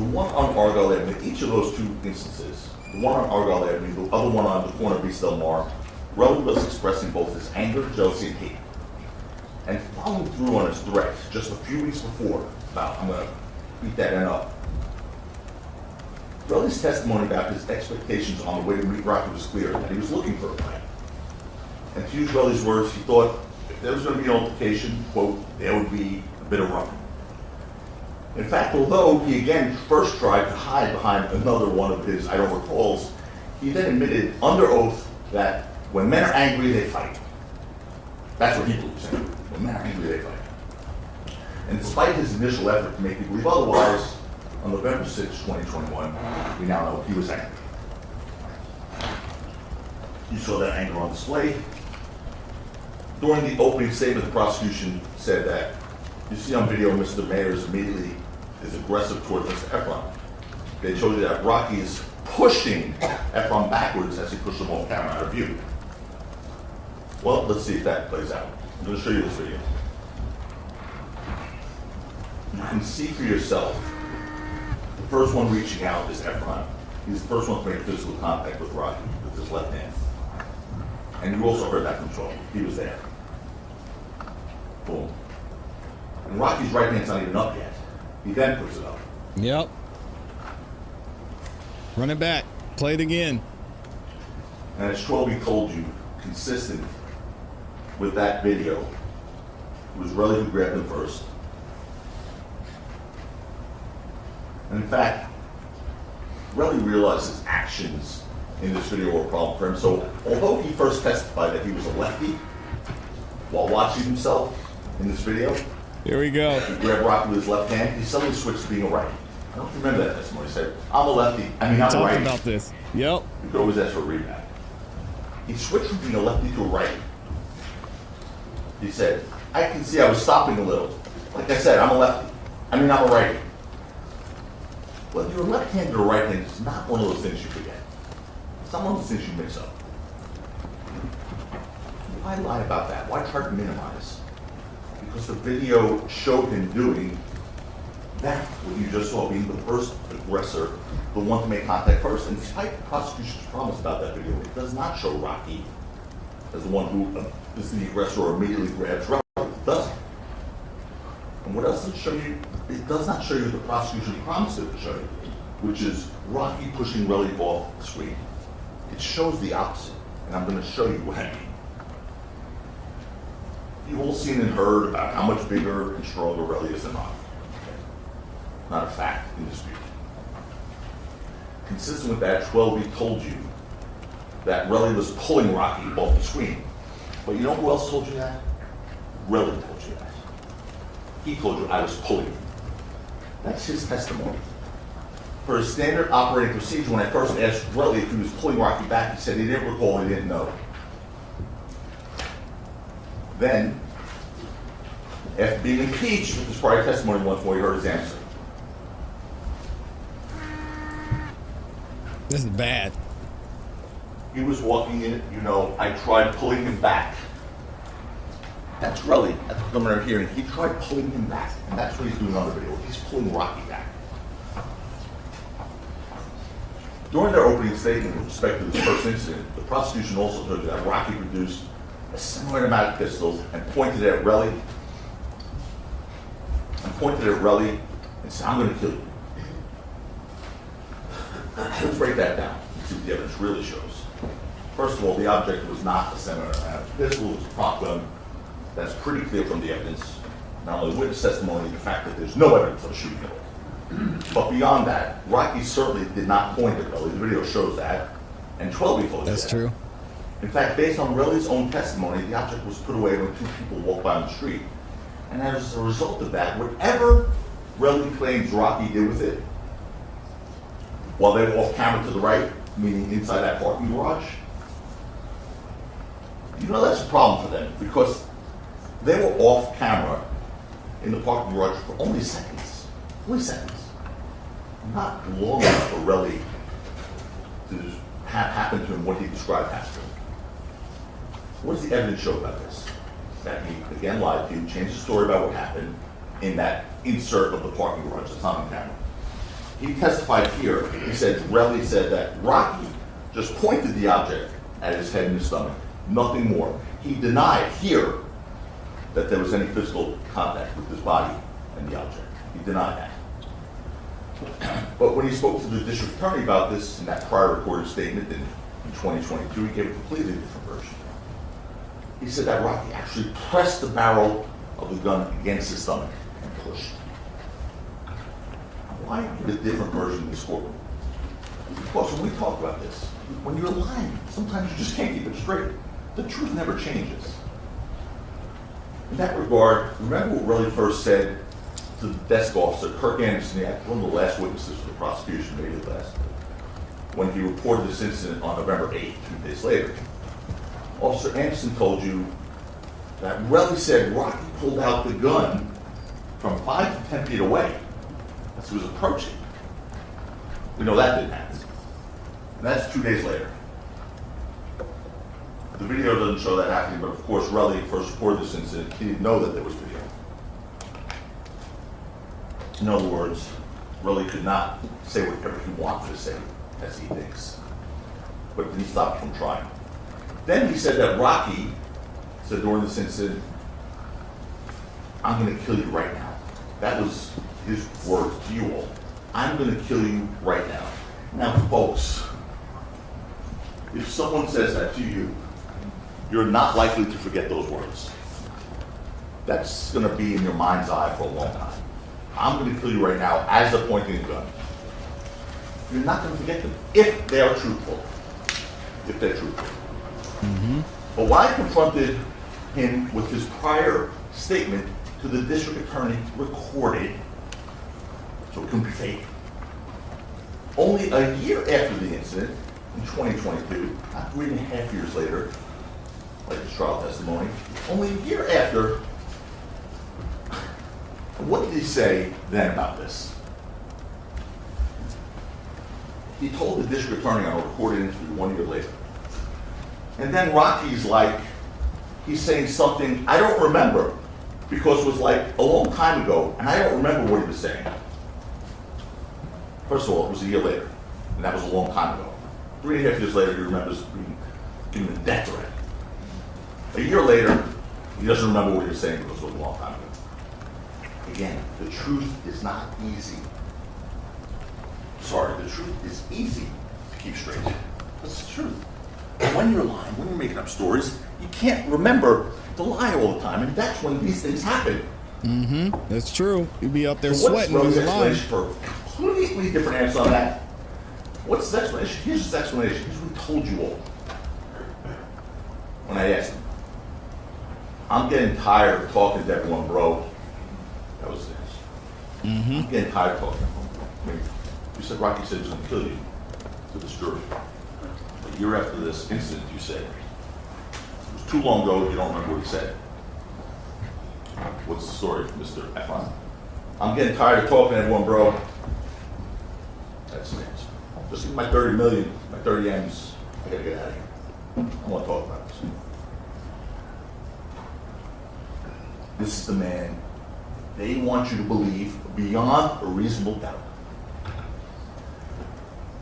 the one on Argyle Avenue, each of those two instances, the one on Argyle Avenue, the other one on the corner of East Del Mar, Relly was expressing both his anger, jealousy, and hate. And following through on his threat just a few weeks before about, I'm going to beat that end up. Relly's testimony about his expectations on the way to meet Rocky was clear, that he was looking for a fight. And to use Relly's words, he thought if there was going to be an altercation, quote, there would be a bit of roughing. In fact, although he again first tried to hide behind another one of his I don't recalls, he then admitted under oath that when men are angry, they fight. That's what he believes in. When men are angry, they fight. And despite his initial effort to make you believe otherwise, on November 6, 2021, we now know he was angry. You saw that anger on display. During the opening statement, the prosecution said that you see on video Mr. Mayers immediately is aggressive toward Mr. Efron. They showed you that Rocky is pushing Efron backwards as he pushes him off camera out of view. Well, let's see if that plays out. I'm going to show you this video. You can see for yourself, the first one reaching out is Efron. He's the first one to make physical contact with Rocky with his left hand. And you also heard that from Charlie. He was there. Boom. And Rocky's right hand's not even up yet. He then puts it up. Yep. Run it back. Play it again. And as Schwalbe told you, consistent with that video, it was Relly who grabbed him first. And in fact, Relly realized his actions in this video were a problem for him. So although he first testified that he was a lefty, while watching himself in this video, here we go. He grabbed Rocky with his left hand. He suddenly switched to being a righty. I don't remember that testimony. He said, I'm a lefty. I'm a righty. Talk about this. Yep. You could always ask for a rebound. He switched from being a lefty to a righty. He said, I can see I was stopping a little. Like I said, I'm a lefty. I'm a righty. Whether you're left-handed or right-handed is not one of those things you forget. It's not one of those things you mix up. Why lie about that? Why try to minimize? Because the video showed him doing that, what you just saw, being the first aggressor, the one to make contact first. And despite the prosecution's promise about that video, it does not show Rocky as the one who is the aggressor or immediately grabs Rocky. It doesn't. And what else does it show you? It does not show you what the prosecution promised it to show you, which is Rocky pushing Relly off the screen. It shows the opposite, and I'm going to show you what I mean. You've all seen and heard about how much bigger and stronger Relly is than Rocky. Not a fact in dispute. Consistent with that, Schwalbe told you that Relly was pulling Rocky off the screen. But you know who else told you that? Relly told you that. He told you I was pulling him. That's his testimony. For his standard operating procedure, when I first asked Relly if he was pulling Rocky back, he said he didn't recall, he didn't know. Then, after being impeached with his prior testimony once more, he heard his answer. This is bad. He was walking in, I tried pulling him back. That's Relly at the preliminary hearing. He tried pulling him back, and that's what he's doing on the video. He's pulling Rocky back. During their opening statement with respect to this first incident, the prosecution also told you that Rocky produced a similar amount of pistols and pointed at Relly and said, I'm going to kill you. Let's break that down and see what the evidence really shows. First of all, the object was not a similar amount of pistol, it was a prop gun. That's pretty clear from the evidence, not only witness testimony, the fact that there's no evidence of a shooting at all. But beyond that, Rocky certainly did not point at Relly. The video shows that, and Schwalbe told you that. That's true. In fact, based on Relly's own testimony, the object was put away when two people walked by on the street. And as a result of that, whatever Relly claims Rocky did with it, while they were off camera to the right, meaning inside that parking garage, that's a problem for them because they were off camera in the parking garage for only seconds. Only seconds. Not long enough for Relly to have happened to him what he described happened to him. What does the evidence show about this? That he again lied to you, changed the story about what happened in that insert of the parking garage that's not on camera. he testified here, he said, Relly said that Rocky just pointed the object at his head and his stomach, nothing more. He denied here that there was any physical contact with his body and the object. He denied that. But when he spoke to the district attorney about this in that prior recorded statement in 2022, he gave a completely different version. He said that Rocky actually pressed the barrel of the gun against his stomach and pushed. Why give a different version in this courtroom? Because when we talk about this, when you're lying, sometimes you just can't keep it straight. The truth never changes. In that regard, remember what Relly first said to the desk officer, Kirk Anderson, one of the last witnesses for the prosecution, maybe the last, when he reported this incident on November 8th, 2 days later. Officer Anderson told you that Relly said Rocky pulled out the gun from 5 to 10 feet away as he was approaching. We know that didn't happen. And that's 2 days later. The video doesn't show that happening, but of course, Relly first reported this incident. He didn't know that there was video. In other words, Relly could not say whatever he wanted to say, as he thinks. But it didn't stop him from trying. Then he said that Rocky said during this incident, "I'm going to kill you right now." That was his words to you all. "I'm going to kill you right now." Now, folks, if someone says that to you, you're not likely to forget those words. That's going to be in your mind's eye for a long time. "I'm going to kill you right now," as they're pointing a gun. You're not going to forget them if they are truthful. If they're truthful. Mm-hmm. But when I confronted him with his prior statement to the district attorney recorded, so it couldn't be fake, only a year after the incident, in 2022, not 3.5 years later, like his trial testimony, only a year after, what did he say then about this? He told the district attorney on a recorded interview 1 year later. And then Rocky's like, he's saying something I don't remember because it was like a long time ago and I don't remember what he was saying. First of all, it was a year later and that was a long time ago. 3.5 years later, he remembers being given a death threat. A year later, he doesn't remember what he was saying because it was a long time ago. Again, the truth is not easy. Sorry, the truth is easy to keep straight. That's the truth. And when you're lying, when you're making up stories, you can't remember the lie all the time, and that's when these things happen. Mm-hmm. That's true. You'd be up there So what's sweating when Relly's you're lying. explanation for a completely different answer on that? What's his explanation? Here's his explanation. Here's what he told you all. When I asked him, "I'm getting tired of talking to everyone, bro." That was his answer. Mm-hmm. I'm getting tired of talking to everyone, bro. I mean, you said Rocky said he was going to kill you to this jury. A year after this incident, you said, it was too long ago, you don't remember what he said. What's the story, Mr. Efron? "I'm getting tired of talking to everyone, bro." That's the answer. Just give me my 30 million, my 30 M's. I gotta get out of here. I want to talk about this. This is the man they want you to believe beyond a reasonable doubt.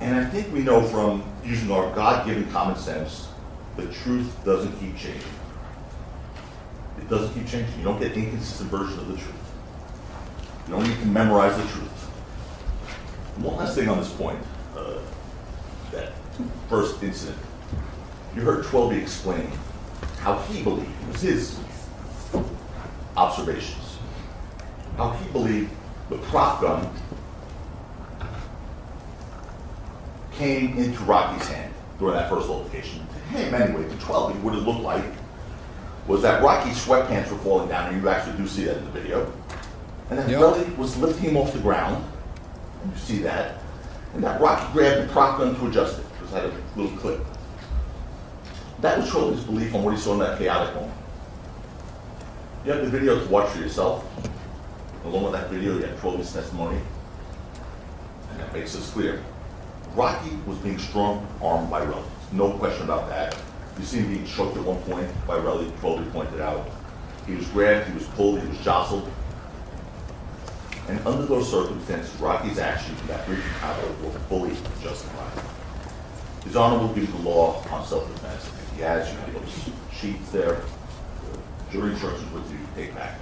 And I think we know from using our God-given common sense, the truth doesn't keep changing. It doesn't keep changing. You don't get inconsistent versions of the truth. You don't need to memorize the truth. And one last thing on this point, that first incident. You heard Twelby explain how he believed, it was his observations, how he believed the prop gun came into Rocky's hand during that first altercation. To him, anyway, to Twelby, what it looked like was that Rocky's sweatpants were falling down, and you actually do see that in the video. And that Relly was lifting him off the ground, and you see that. And that Rocky grabbed the prop gun to adjust it, because it had a little clip. That was Twelby's belief on what he saw in that chaotic moment. You have the video to watch for yourself. Along with that video, you have Twelby's testimony. And that makes this clear. Rocky was being strong-armed by Relly. No question about that. You see him being choked at one point by Relly, Twelby pointed out. He was grabbed, he was pulled, he was jostled. And under those circumstances, Rocky's actions in that brief encounter were fully justified. His Honor will give the law on self-defense. If he has, you have those sheets there, the jury instructions with you, take back.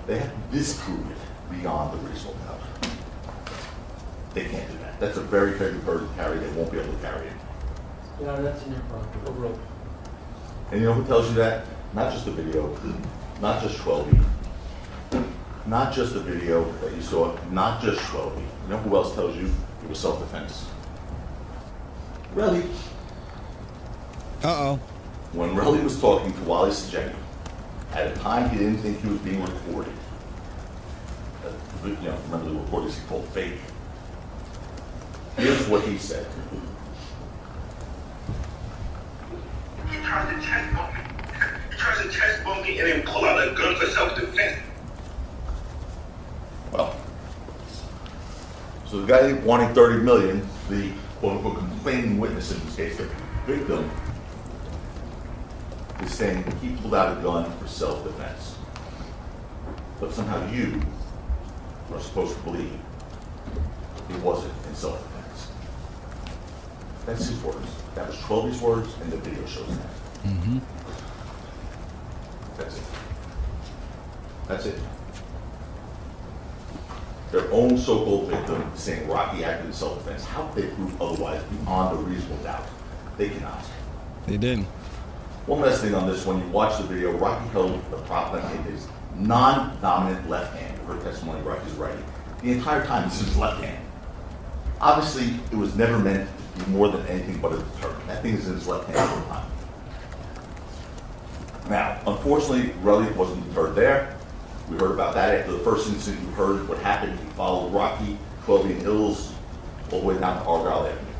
They have to disprove it beyond the reasonable doubt. They can't do that. That's a very heavy burden to carry. They won't be able to carry it. Yeah, that's an improper. Overruled. And you know who tells you that? Not just the video, not just 12E, not just the video that you saw, not just 12E. You know who else tells you it was self-defense? Relly. Uh-oh. When Relly was talking to Wally Sajeni, at a time he didn't think he was being recorded. Remember the recordings he called fake? Here's what he said. He tries to chest bump me. He tries to chest bump me and then pull out a gun for self-defense. Well, so the guy wanting 30 million, the quote-unquote complaining witness in this case, the victim, is saying he pulled out a gun for self-defense. But somehow you are supposed to believe it wasn't in self-defense. That's his words. That was 12's words, and the video shows that. Mm-hmm. That's it. That's it. Their own so-called victim is saying Rocky acted in self-defense. How could they prove otherwise beyond a reasonable doubt? They cannot. They didn't. One last thing on this, when you watch the video, Rocky held the prop gun in his non-dominant left hand. You heard testimony, Rocky's right. The entire time, this is his left hand. Obviously, it was never meant to be more than anything but a deterrent. That thing is in his left hand all the time. Now, unfortunately, Relly wasn't deterred there. We heard about that after the first incident. You heard what happened. He followed Rocky, 12 and Hills, all the way down to Argyle Avenue,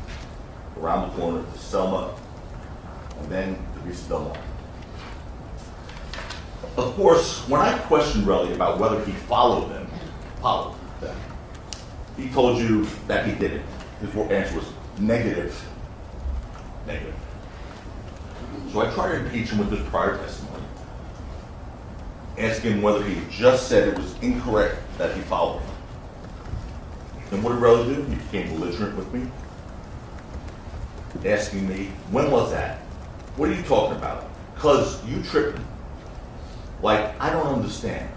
around the corner to Selma, and then to Vista Del Mar. Of course, when I questioned Relly about whether he followed them, he told you that he didn't. His answer was negative. Negative. So I tried to impeach him with his prior testimony, asking him whether he just said it was incorrect that he followed him. And what did Relly do? He became belligerent with me, asking me, when was that? What are you talking about? Because you tripped me. Like, I don't understand.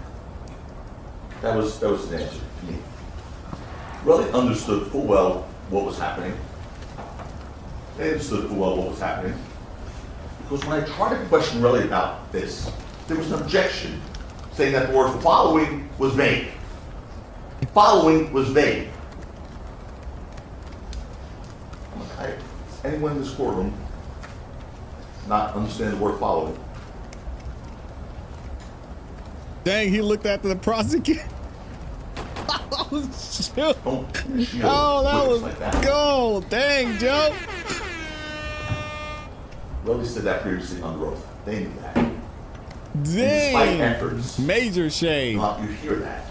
That was his answer to me. Relly understood full well what was happening. They understood full well what was happening. Because when I tried to question Relly about this, there was an objection saying that the word following was vague. Following was vague. I'm like, does anyone in this courtroom not understand the word following? Dang, he looked after the prosecutor. Oh, shoot. Oh, that was like that. gold. Dang, Joe. Relly said that previously under oath. They knew that. Dang. Despite efforts, Major shade. you hear that.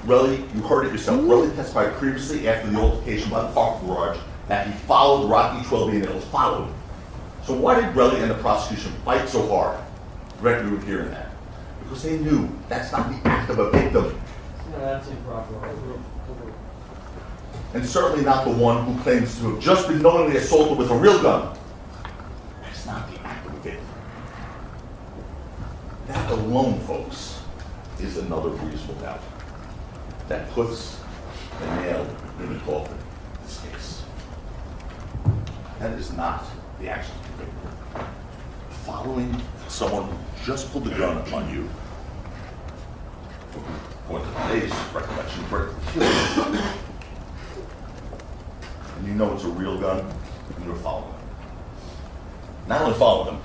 Relly, you heard it yourself. Relly testified previously after the altercation by the parking garage that he followed Rocky 12 and it was followed. So why did Relly and the prosecution fight so hard to prevent you from hearing that? Because they knew that's not the act of a victim. No, that's improper. Overruled. And certainly not the one who claims to have just been knowingly assaulted with a real gun. That's not the act of a victim. That alone, folks, is another reasonable doubt that puts the nail in the coffin in this case. That is not the action of a victim. Following someone who just pulled the gun on you, according to today's recollection, right to kill you, and you know it's a real gun, and you're following them. Not only following them,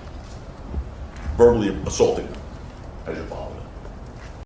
verbally assaulting them as you're following them.